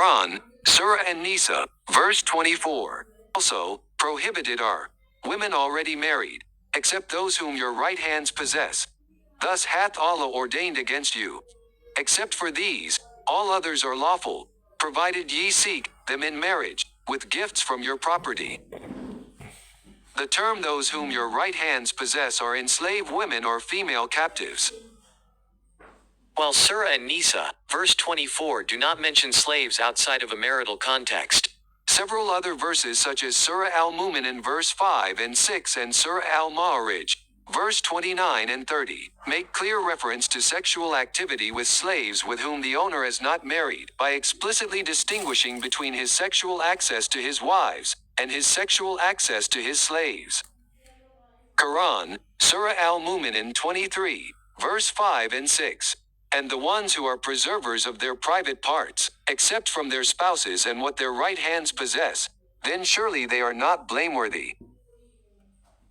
Quran, Surah An-Nisa, verse 24. Also, prohibited are women already married, except those whom your right hands possess. Thus hath Allah ordained against you. Except for these, all others are lawful, provided ye seek them in marriage, with gifts from your property. The term those whom your right hands possess are enslaved women or female captives. While Surah An-Nisa, verse 24 do not mention slaves outside of a marital context, several other verses such as Surah Al-Mu'min verse 5 and 6 and Surah Al-Ma'arij, verse 29 and 30, make clear reference to sexual activity with slaves with whom the owner is not married, by explicitly distinguishing between his sexual access to his wives, and his sexual access to his slaves. Quran, Surah Al-Mu'min 23, verse 5 and 6. And the ones who are preservers of their private parts, except from their spouses and what their right hands possess, then surely they are not blameworthy.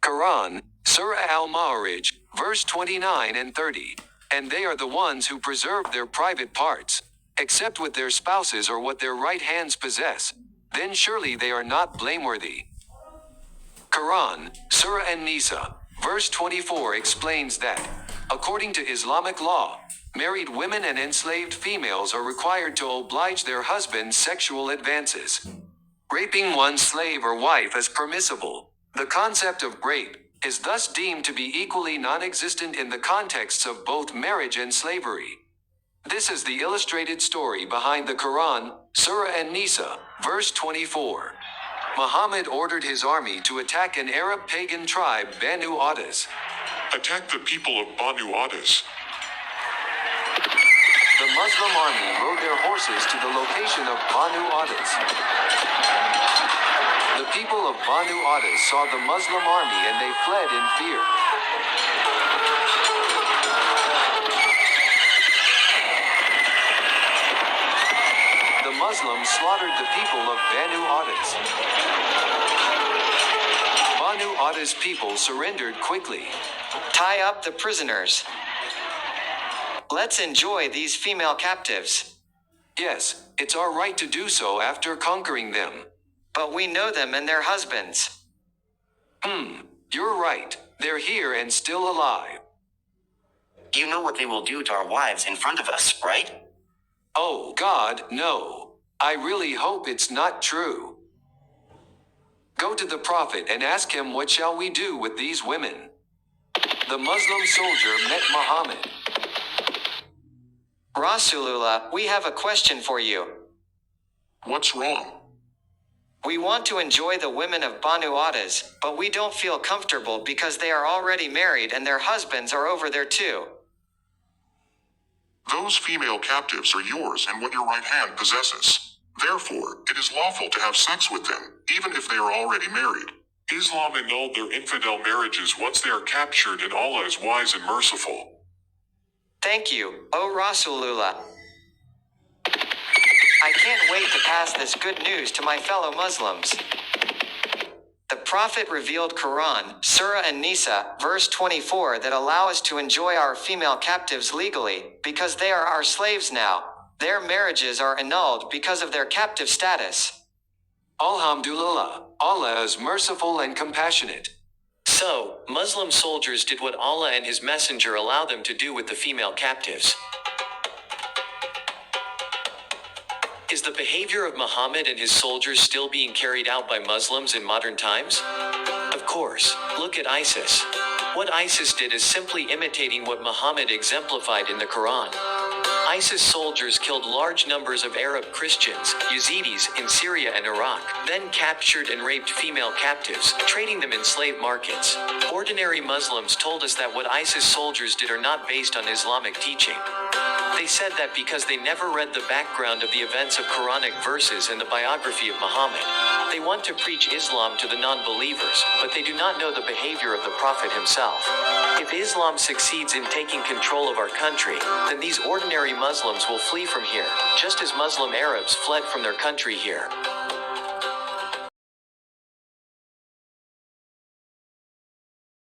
Quran, Surah Al-Ma'arij, verse 29 and 30. And they are the ones who preserve their private parts, except with their spouses or what their right hands possess, then surely they are not blameworthy. Quran, Surah An-Nisa, verse 24 explains that, according to Islamic law, married women and enslaved females are required to oblige their husband's sexual advances. Raping one's slave or wife is permissible. The concept of rape is thus deemed to be equally non-existent in the contexts of both marriage and slavery. This is the illustrated story behind the Quran, Surah An-Nisa, verse 24. Muhammad ordered his army to attack an Arab pagan tribe, Banu Adas. Attack the people of Banu Adas. The Muslim army rode their horses to the location of Banu Adas. The people of Banu Adas saw the Muslim army and they fled in fear. The Muslims slaughtered the people of Banu Adas. Banu Adas people surrendered quickly. Tie up the prisoners. Let's enjoy these female captives. Yes, it's our right to do so after conquering them. But we know them and their husbands. You're right. They're here and still alive. You know what they will do to our wives in front of us, right? Oh God, no. I really hope it's not true. Go to the Prophet and ask him, what shall we do with these women? The Muslim soldier met Muhammad. Rasulullah, we have a question for you. What's wrong? We want to enjoy the women of Banu Adas, but we don't feel comfortable because they are already married and their husbands are over there too. Those female captives are yours and what your right hand possesses. Therefore, it is lawful to have sex with them, even if they are already married. Islam annulled their infidel marriages once they are captured, and Allah is wise and merciful. Thank you, O Rasulullah. I can't wait to pass this good news to my fellow Muslims. The Prophet revealed Quran, Surah An-Nisa, verse 24 that allow us to enjoy our female captives legally, because they are our slaves now. Their marriages are annulled because of their captive status. Alhamdulillah, Allah is merciful and compassionate. So, Muslim soldiers did what Allah and His Messenger allow them to do with the female captives. Is the behavior of Muhammad and his soldiers still being carried out by Muslims in modern times? Of course, look at ISIS. What ISIS did is simply imitating what Muhammad exemplified in the Quran. ISIS soldiers killed large numbers of Arab Christians, Yazidis, in Syria and Iraq, then captured and raped female captives, trading them in slave markets. Ordinary Muslims told us that what ISIS soldiers did are not based on Islamic teaching. They said that because they never read the background of the events of Quranic verses and the biography of Muhammad. They want to preach Islam to the non-believers, but they do not know the behavior of the Prophet himself. If Islam succeeds in taking control of our country, then these ordinary Muslims will flee from here, just as Muslim Arabs fled from their country here.